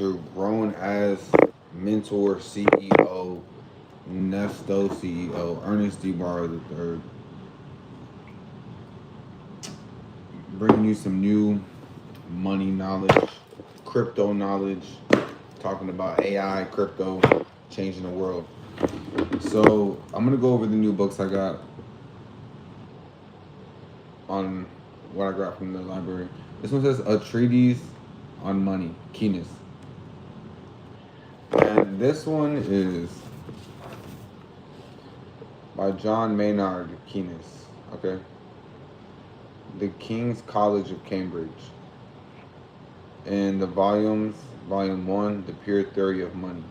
teacher, grown as mentor, CEO, Nesto CEO, Ernest Ybarra III, bringing you some new money knowledge, crypto knowledge, talking about AI, crypto, changing the world. So I'm gonna go over the new books I got on what I got from the library. This one says A Treatise on Money, Keynes. And this one is by John Maynard Keynes, okay? The King's College of Cambridge. And the volumes, volume 1, The Pure Theory of Money.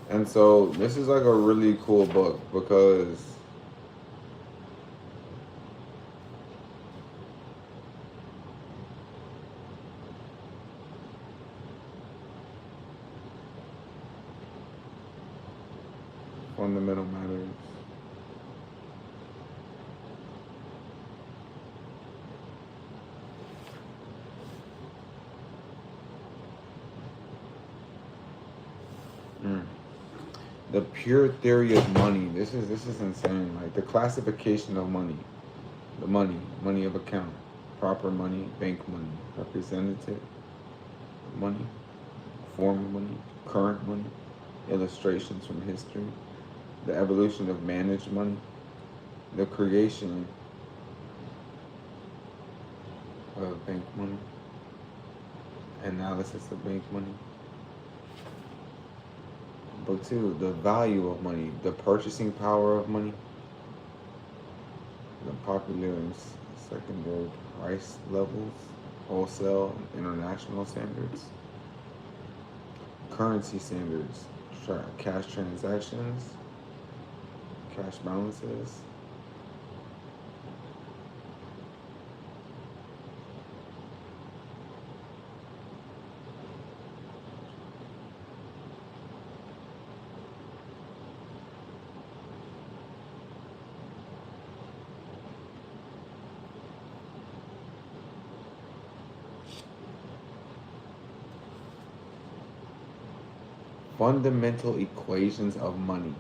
And so this is like a really cool book because fundamental matters. The pure theory of money. This is insane. Like the classification of money. The money of account, proper money, bank money, representative money, form money, current money, illustrations from history, the evolution of managed money, the creation of bank money, analysis of bank money. Book 2, the value of money, the purchasing power of money, the popular and secondary price levels, wholesale and international standards, currency standards, cash transactions, cash balances, fundamental equations of money.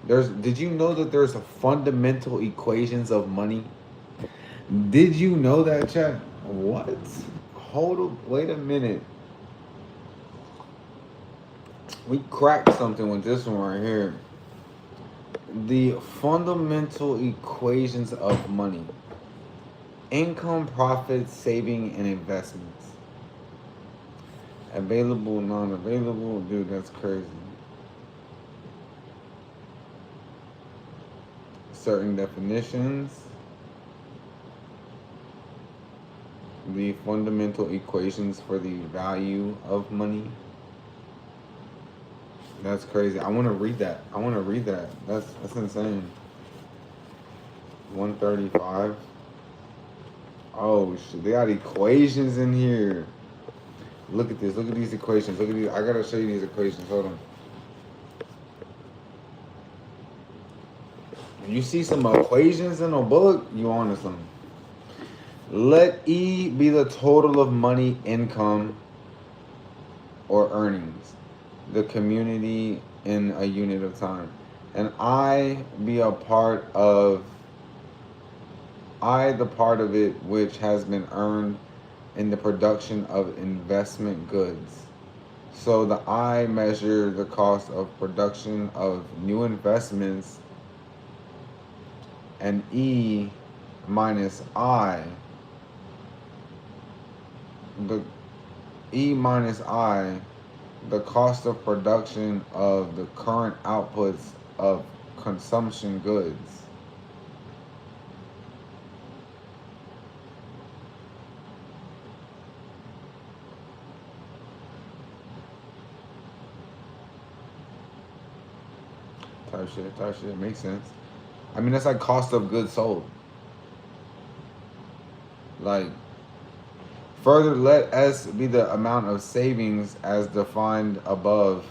Did you know that there's a fundamental equations of money? Did you know that, chat? What? Wait a minute. We cracked something with this one right here. The fundamental equations of money. Income, profit, saving, and investments. Available, non-available. Dude, that's crazy. Certain definitions. The fundamental equations for the value of money. That's crazy. I want to read that. That's insane. 135. Oh shit, they got equations in here. Look at this. Look at these equations. Look at these. I gotta show you these equations. Hold on. You see some equations in a book, you onto something. Let E be the total of money, income, or earnings, the community in a unit of time. And I be the part of it which has been earned in the production of investment goods. So the I measure the cost of production of new investments, and E minus I, the cost of production of the current outputs of consumption goods. Type shit, makes sense. I mean, that's like cost of goods sold. Like, further, let S be the amount of savings as defined above.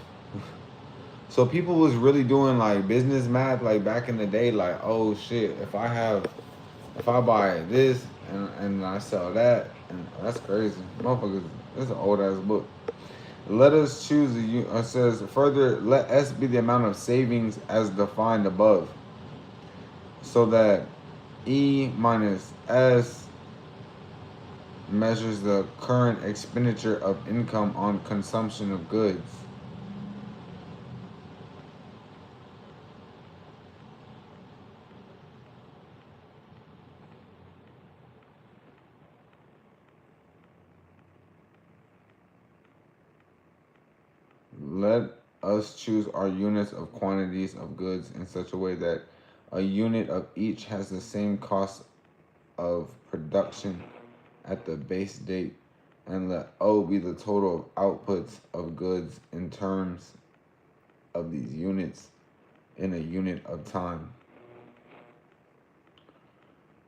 So people was really doing like business math like back in the day, like, oh shit, if I buy this and I sell that, and that's crazy. Motherfuckers This is an old ass book. Let us choose it says further, let S be the amount of savings as defined above, so that E minus S measures the current expenditure of income on consumption of goods. Let us choose our units of quantities of goods in such a way that a unit of each has the same cost of production at the base date, and let O be the total of outputs of goods in terms of these units in a unit of time.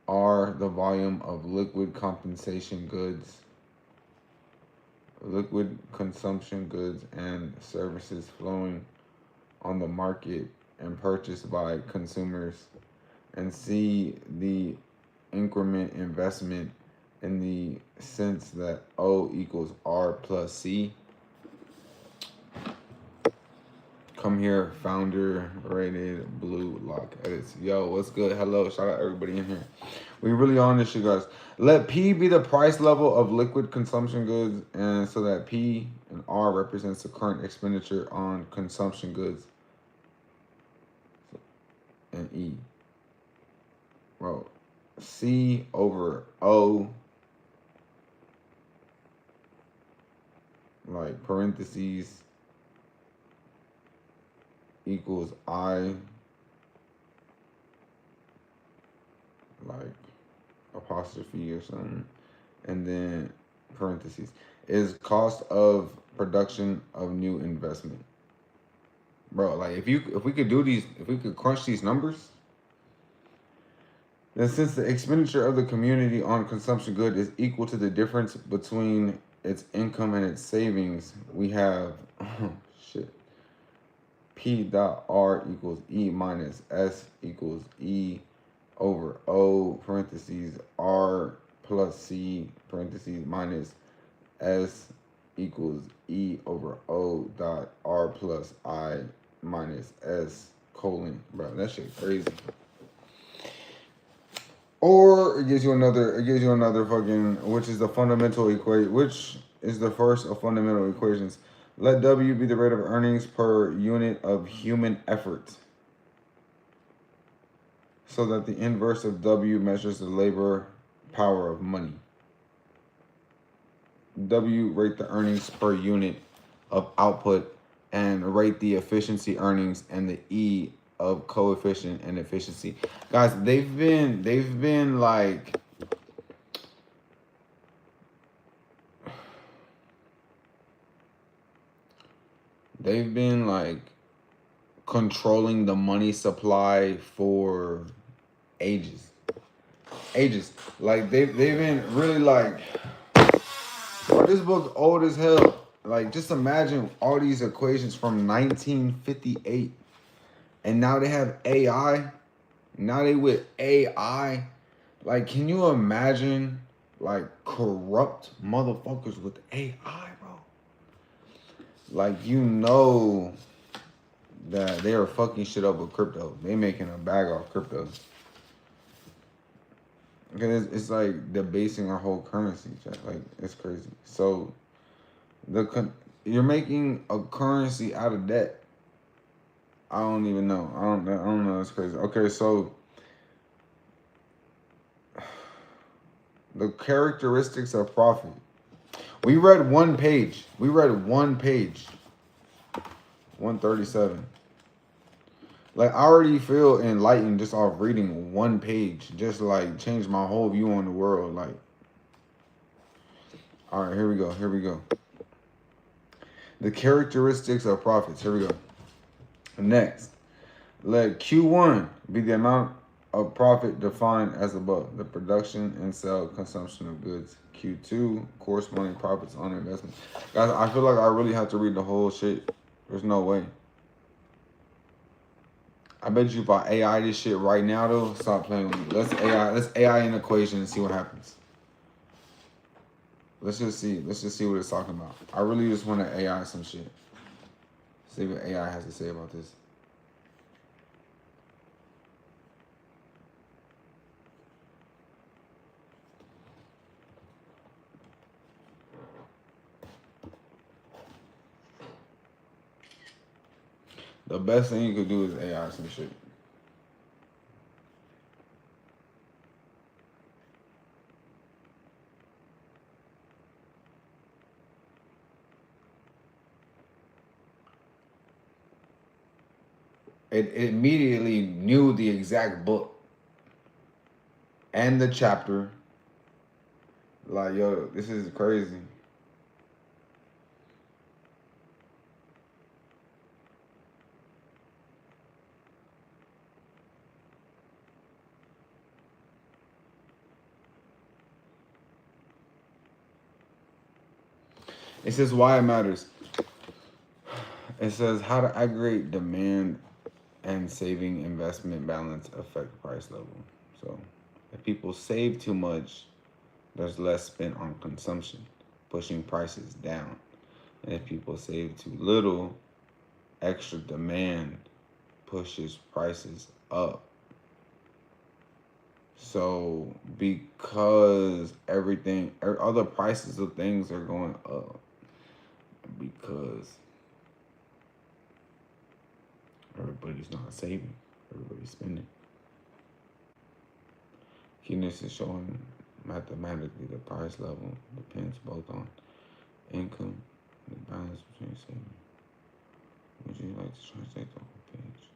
R, the volume of liquid compensation goods, liquid consumption goods and services flowing on the market and purchased by consumers. And C, the increment investment in the sense that O equals R plus C. Come here, founder rated blue lock edits. Yo, what's good? Hello, shout out everybody in here. We really on this shit, guys. Let P be the price level of liquid consumption goods, and so that P and R represents the current expenditure on consumption goods. And E. Well, C over O, like parentheses, equals I, like apostrophe or something, and then parentheses, is cost of production of new investment. Bro, like if we could do these, if we could crunch these numbers, then since the expenditure of the community on consumption good is equal to the difference between its income and its savings, we have shit. P dot R equals E minus S equals E over O parentheses R plus C parentheses minus S equals E over O dot R plus I minus S colon. Bro, that shit crazy. Or it gives you another fucking, which is the fundamental equation, which is the first of fundamental equations. Let W be the rate of earnings per unit of human effort, so that the inverse of W measures the labor power of money. W, rate the earnings per unit of output, and rate the efficiency earnings, and the E of coefficient and efficiency. Guys, they've been like controlling the money supply for ages. Like they've been really like, bro, this book's old as hell. Like, just imagine all these equations from 1958, and now they have AI. Now they with AI. Like, can you imagine like corrupt motherfuckers with AI, bro? Like, you know that they are fucking shit up with crypto. They making a bag off crypto. Because it's like debasing our whole currency, chat. Like, it's crazy. So you're making a currency out of debt. I don't even know. I don't know. That's crazy. Okay, so the characteristics of profit. We read one page. 137. Like, I already feel enlightened just off reading one page. Just like changed my whole view on the world. Like, all right, here we go. The characteristics of profits. Here we go. Next, let Q1 be the amount of profit defined as above: the production and sale consumption of goods. Q2, corresponding profits on investment. Guys, I feel like I really have to read the whole shit. There's no way. I bet you if I AI this shit right now, though, stop playing with me. Let's AI an equation and see what happens. Let's just see. Let's just see what it's talking about. I really just want to AI some shit. See what AI has to say about this. The best thing you could do is AI some shit. It immediately knew the exact book and the chapter. Like, yo, this is crazy. It says why it matters. It says how to aggregate demand and saving investment balance affect price level. So if people save too much, there's less spent on consumption, pushing prices down. And if people save too little, extra demand pushes prices up. So because everything, other prices of things are going up, because everybody's not saving, everybody's spending. Keenness is showing mathematically the price level depends both on income and the balance between saving. Would you like to translate the whole page?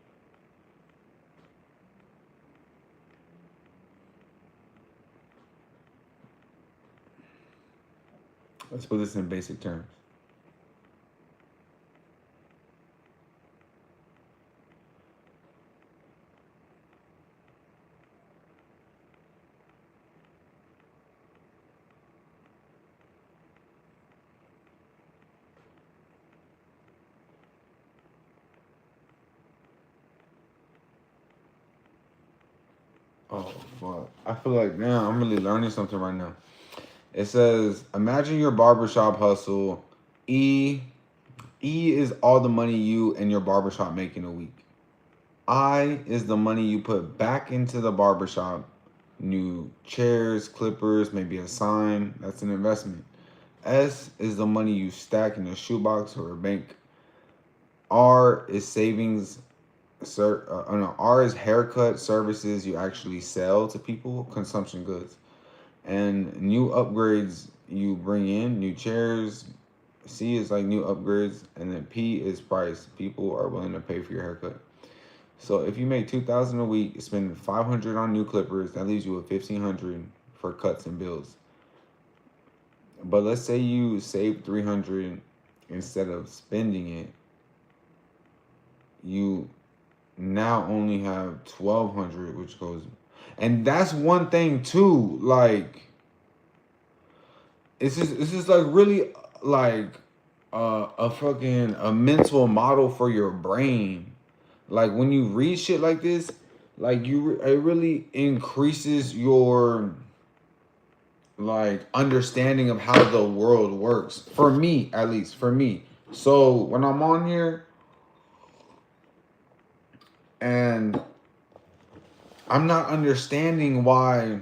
Let's put this in basic terms. Oh, fuck. I feel like, man, I'm really learning something right now. It says, imagine your barbershop hustle. E is all the money you and your barbershop make in a week. I is the money you put back into the barbershop. New chairs, clippers, maybe a sign. That's an investment. S is the money you stack in a shoebox or a bank. R is savings. R is haircut services you actually sell to people, consumption goods. And new upgrades you bring in, new chairs. C is like new upgrades, and then P is price. People are willing to pay for your haircut. So if you make $2,000 a week, spend $500 on new clippers, that leaves you with $1,500 for cuts and bills. But let's say you save $300 instead of spending it, you now only have $1,200, which goes, and that's one thing too. Like, this is like really like a mental model for your brain. Like when you read shit like this, like it really increases your like understanding of how the world works. For me, at least for me. So when I'm on here and I'm not understanding why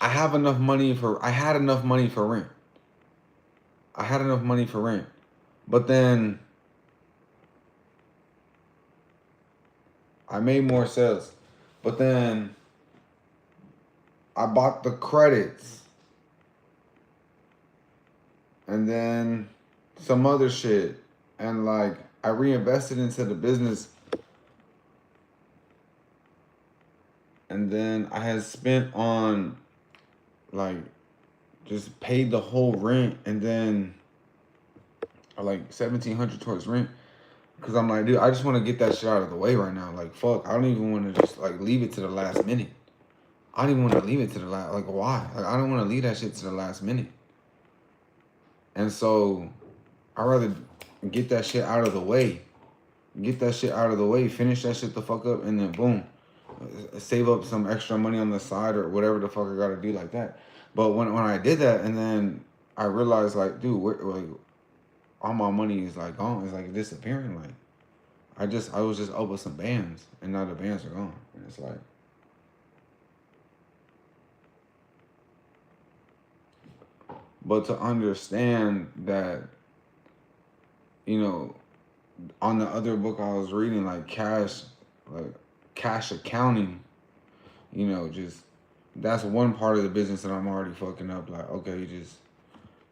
I had enough money for rent. I had enough money for rent. But then I made more sales. But then I bought the credits. And then some other shit. And like I reinvested into the business. And then I had spent on like just paid the whole rent, and then like $1,700 towards rent. Cause I'm like, dude, I just want to get that shit out of the way right now. Like, fuck, I don't even want to just like leave it to the last minute. I don't even want to leave it to the last. Like, why? Like, I don't want to leave that shit to the last minute. And so, I'd rather get that shit out of the way. Get that shit out of the way. Finish that shit the fuck up, and then boom. save up some extra money on the side or whatever the fuck I gotta do like that. But when I did that, and then I realized like, dude, like all my money is like gone. It's like disappearing. Like I was just up with some bands, and now the bands are gone. And it's like, but to understand that, you know, on the other book I was reading, like cash accounting, you know, just that's one part of the business that I'm already fucking up. Like, okay, you just,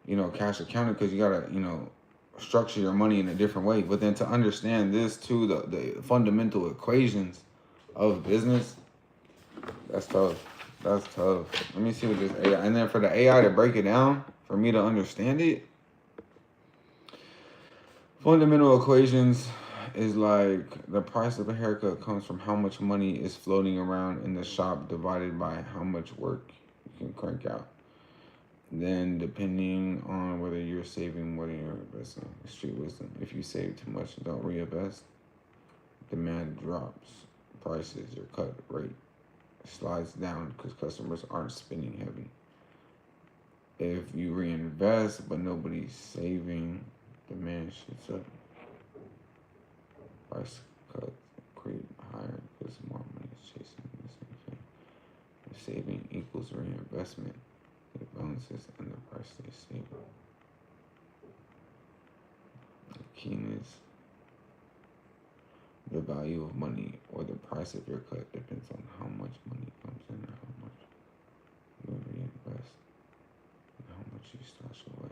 you know, cash accounting, because you gotta, you know, structure your money in a different way. But then to understand this too, the fundamental equations of business, that's tough. That's tough. Let me see what this AI, and then for the AI to break it down for me to understand it, fundamental equations is like the price of a haircut comes from how much money is floating around in the shop divided by how much work you can crank out. Then, depending on whether you're saving, whether you're investing, street wisdom. If you save too much and don't reinvest, demand drops. Prices, your cut rate slides down because customers aren't spending heavy. If you reinvest but nobody's saving, demand shoots up. Price cuts creep higher because more money is chasing the same thing. If saving equals reinvestment, it balances and the price stays stable. The keenness, the value of money or the price of your cut depends on how much money comes in and how much you reinvest and how much you stash away.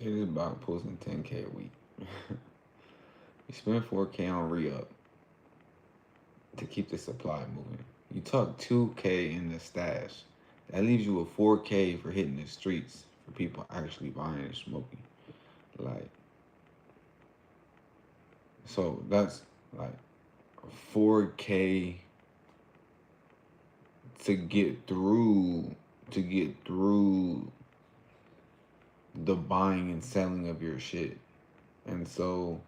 Say this about posting 10K a week. You spend 4K on re-up to keep the supply moving. You tuck 2K in the stash. That leaves you with 4K for hitting the streets for people actually buying and smoking. Like, so that's like 4K to get through the buying and selling of your shit. And so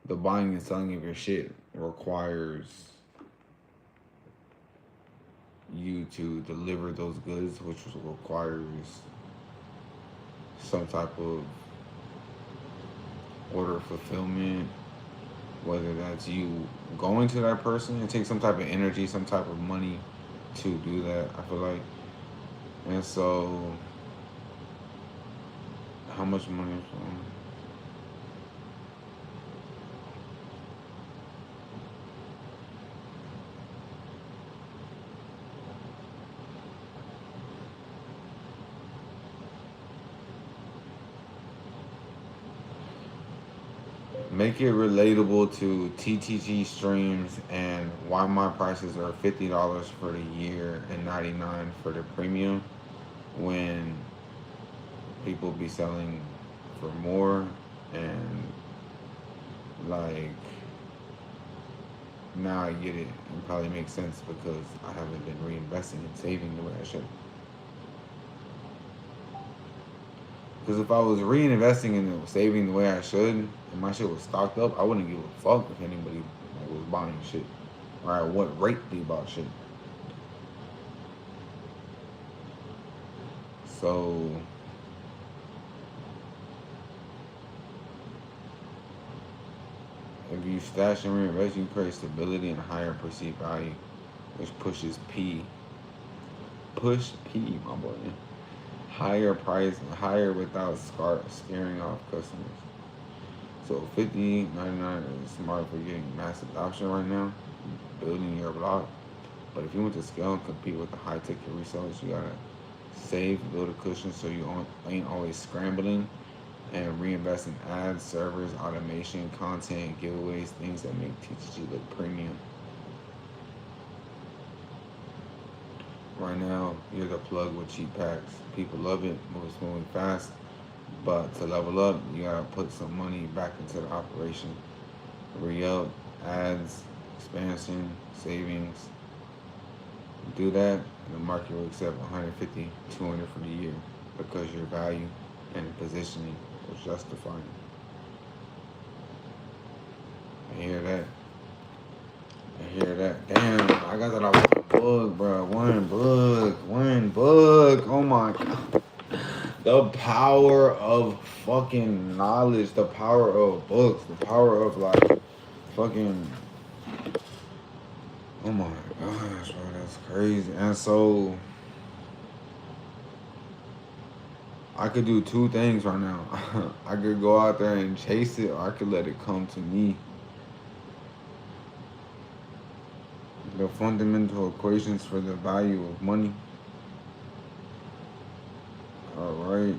the buying and selling of your shit requires you to deliver those goods, which requires some type of order fulfillment, whether that's you going to that person. It takes some type of energy, some type of money to do that, I feel like. And so how much money is make it relatable to TTG streams and why my prices are $50 for the year and $99 for the premium when people be selling for more. And like, now I get it. It probably makes sense because I haven't been reinvesting and saving the way I should. Because if I was reinvesting and saving the way I should, and my shit was stocked up, I wouldn't give a fuck if anybody like was buying shit or at what rate they bought shit. So if you stash and reinvest, you create stability and higher perceived value, which pushes P. Push P, my boy. Higher price, higher without scaring off customers. So 50, 99 is smart for getting mass adoption right now, building your block. But if you want to scale and compete with the high ticket resellers, you gotta save, build a cushion so you ain't always scrambling, and reinvest in ads, servers, automation, content, giveaways, things that make TTG look premium. Right now, you're the plug with cheap packs. People love it. It's moving fast. But to level up, you gotta put some money back into the operation. Re-up, ads, expansion, savings. Do that, and the market will accept 150, 200 for the year because your value and positioning was justifying. I hear that. I hear that. Damn, I got that off one book, bro. One book. One book. Oh my god. The power of fucking knowledge. The power of books. The power of like fucking. Oh my gosh, bro. That's crazy. And so I could do two things right now. I could go out there and chase it, or I could let it come to me. The fundamental equations for the value of money. All right.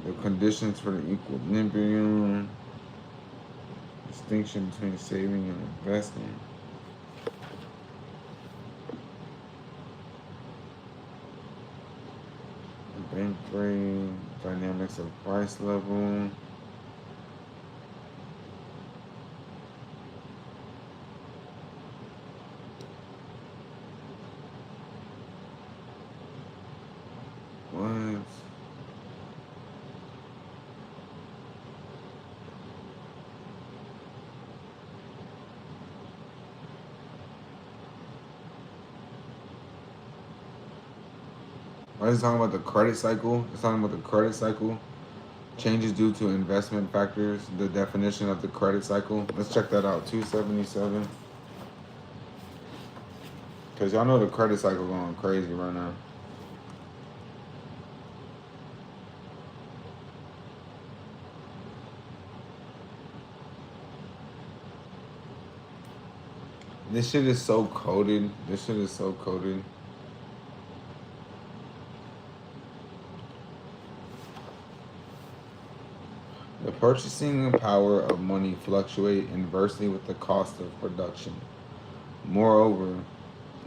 The conditions for the equilibrium. Distinction between saving and investing. Bank rate. Dynamics of price level. What? Why is it talking about the credit cycle? It's talking about the credit cycle. Changes due to investment factors. The definition of the credit cycle. Let's check that out. 277. Because y'all know the credit cycle going crazy right now. This shit is so coded. This shit is so coded. The purchasing power of money fluctuate inversely with the cost of production. Moreover,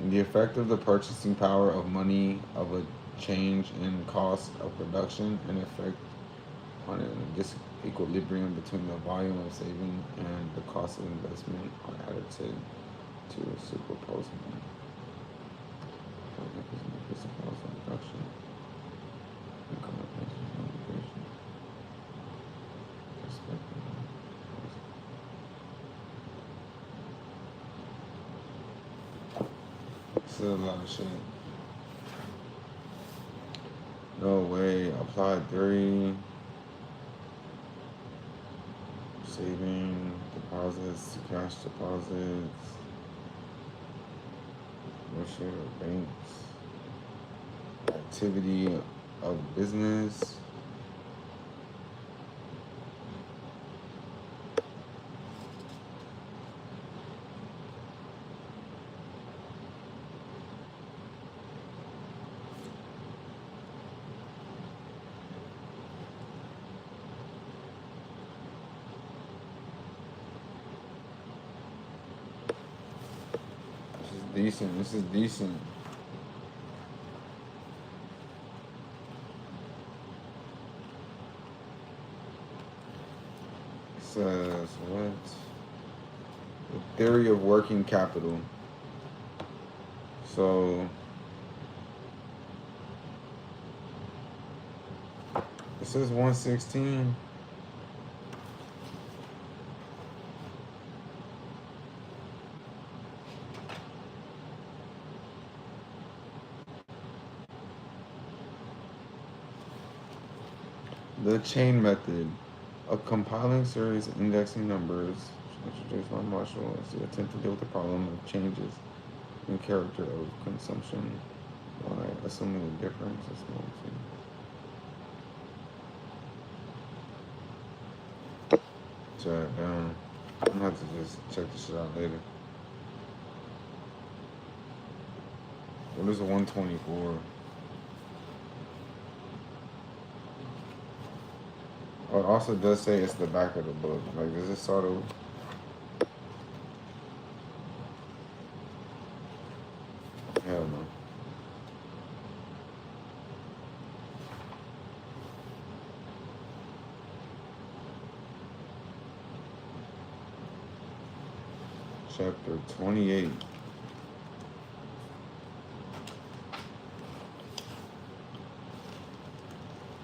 the effect of the purchasing power of money of a change in cost of production and effect on a disequilibrium between the volume of saving and the cost of investment are added to superposing. Production. This is a lot of shit. No way. Applied 3. Saving deposits, cash deposits. Share of banks. Activity of business. Decent. This is decent. It says what? The theory of working capital. So this is 116. The chain method. A compiling series of indexing numbers introduced by Marshall as the attempt to deal with the problem of changes in character of consumption by assuming the difference is small t. Shut it down. I'm gonna have to just check this shit out later. What is a 124? Oh, it also does say it's the back of the book. Like, does this sort of... chapter 28.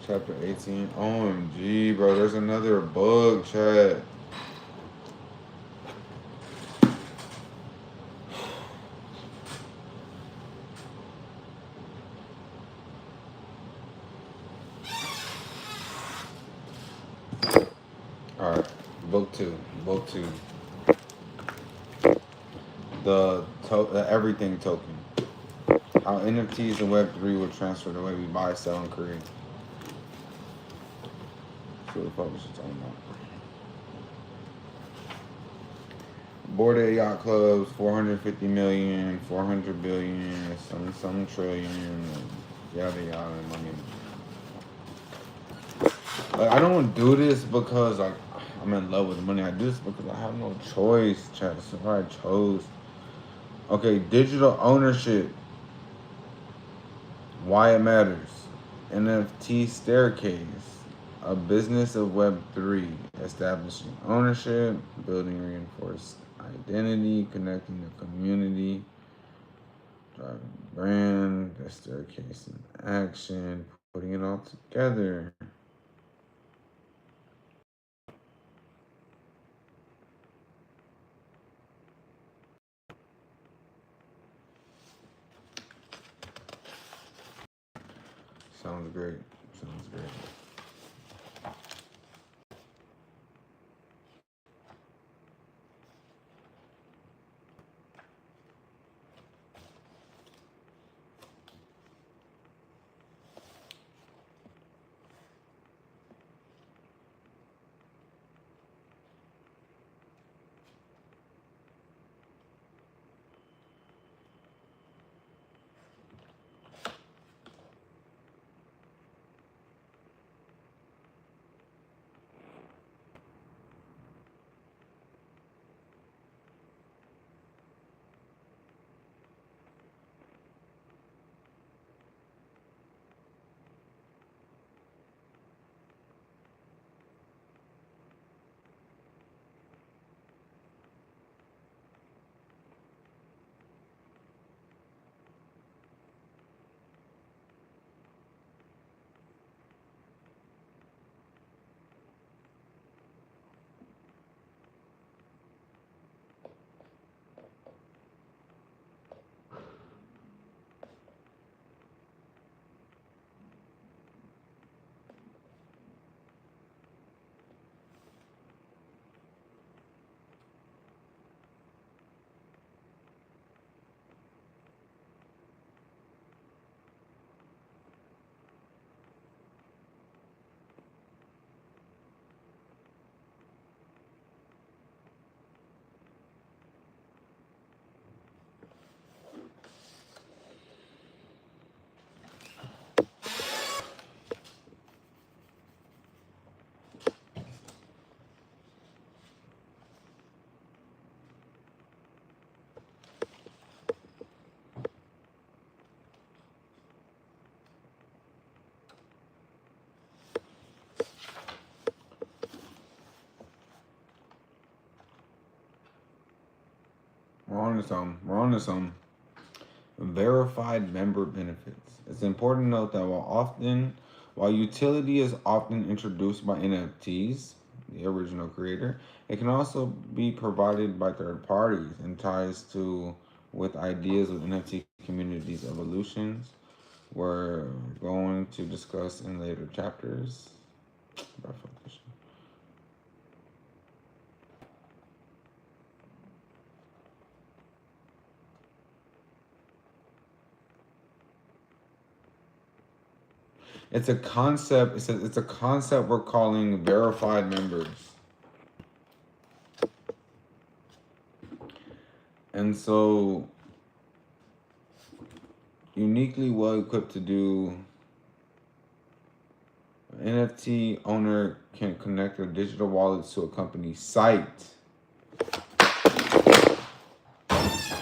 Chapter 18. OMG, bro. There's another bug, chat. Alright. Book 2. Book 2. The everything token. How NFTs and Web3 will transfer the way we buy, sell, and create. That's what the fuck was she talking about. Board of Yacht Clubs, 450 million, 400 billion, some trillion, yada yada money. Like, I don't do this because like I'm in love with money. I do this because I have no choice, chat. That's what I chose. Okay, digital ownership. Why it matters. NFT staircase. A business of Web3, establishing ownership, building reinforced identity, connecting the community, driving brand, the staircase in action, putting it all together. Sounds great. Sounds great. We're on to some verified member benefits. It's important to note that while utility is often introduced by NFTs, the original creator, it can also be provided by third parties and ties to with ideas of NFT communities evolutions. We're going to discuss in later chapters. It's a concept. It's a concept we're calling verified members. And so, uniquely well equipped to do, an NFT owner can connect their digital wallets to a company's site.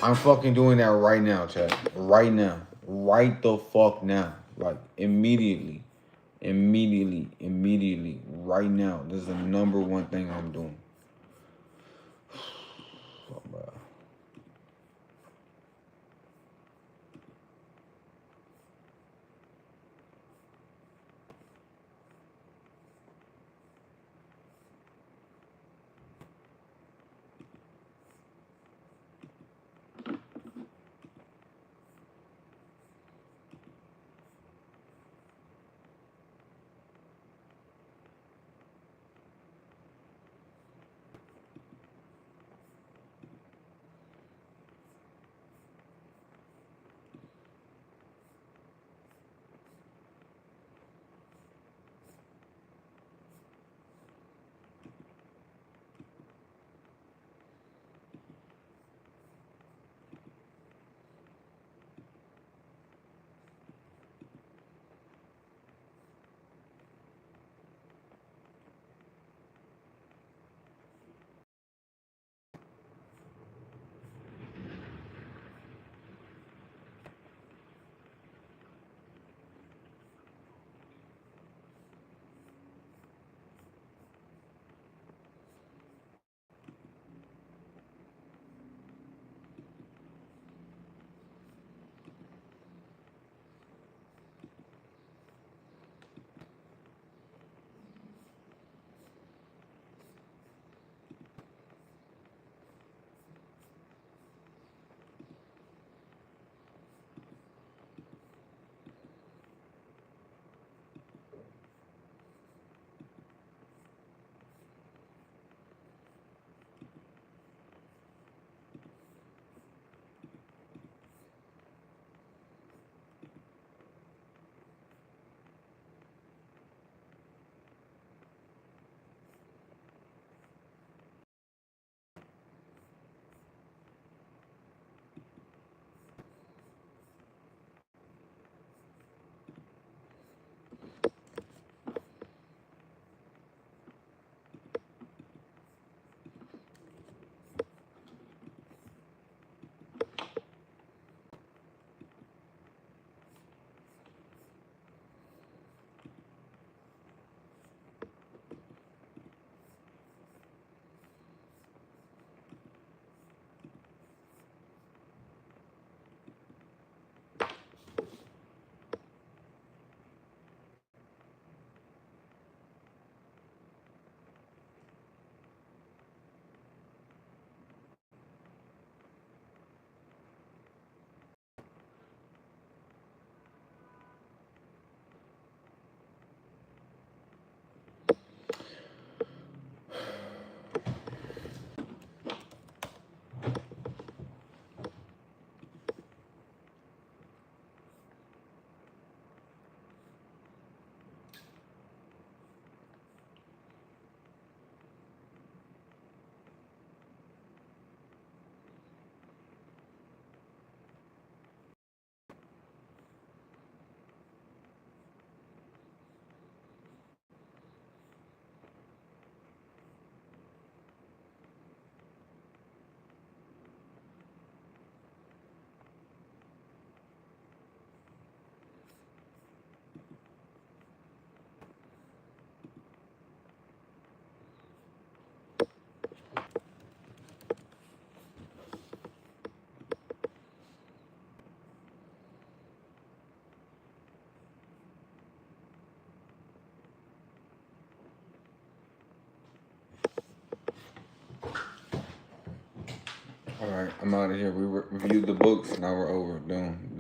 I'm fucking doing that right now, chat. Right now. Right the fuck now. Like, immediately. Immediately. Right now. This is the number one thing I'm doing. Oh, bro. All right, I'm out of here. We reviewed the books. Now we're over. Done.